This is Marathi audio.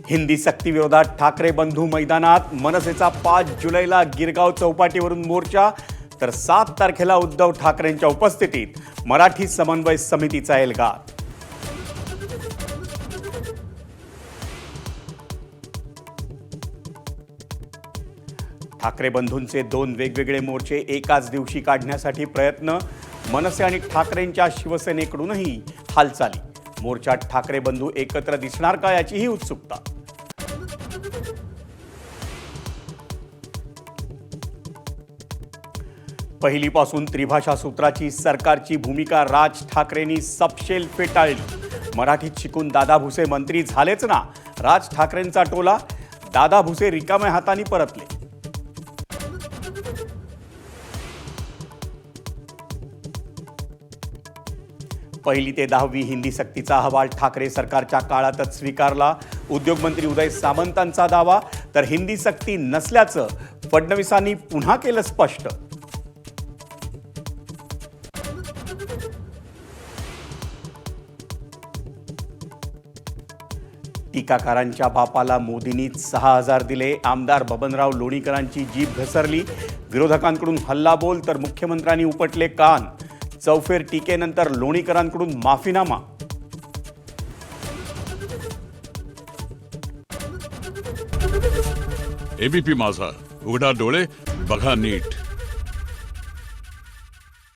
हिंदी सक्तीविरोधात ठाकरे बंधू मैदानात मनसेचा 5 जुलैला गिरगाव चौपाटीवरून मोर्चा तर 7 तारखेला उद्धव ठाकरेंच्या उपस्थितीत मराठी समन्वय समितीचा एल्गार। ठाकरे बंधूंचे 2 वेगवेगळे मोर्चे एकाच दिवशी काढण्यासाठी प्रयत्न, मनसे आणि ठाकरेंच्या शिवसेनेकडूनही हालचाली। मोर्चात ठाकरे बंधू एकत्र दिसणार का याचीही उत्सुकता। पहिलीपासून त्रिभाषा सूत्राची सरकारची भूमिका राज ठाकरेंनी सपशेल फेटाळली। मराठीत शिकून दादा भुसे मंत्री झालेच ना, राज ठाकरेंचा टोला। दादा भुसे रिकाम्या हातांनी परतले। पहिली ते 10वी हिंदी सक्तीचा अहवाल ठाकरे सरकारच्या काळातच स्वीकारला। उद्योगमंत्री उदय सामंतांचा दावा, तर हिंदी सक्ती नसल्याचं फडणवीसांनी पुन्हा केलं स्पष्ट। टीकाकारांच्या बापाला मोदींनीच 6,000 दिले। आमदार बबनराव लोणीकरांची जीभ घसरली। विरोधकांकडून हल्लाबोल तर मुख्यमंत्र्यांनी उपटले कान। चौफेर टीकेनंतर लोणीकरांकडून माफीनामा। एबीपी माझा, उघडा डोळे बघा नीट।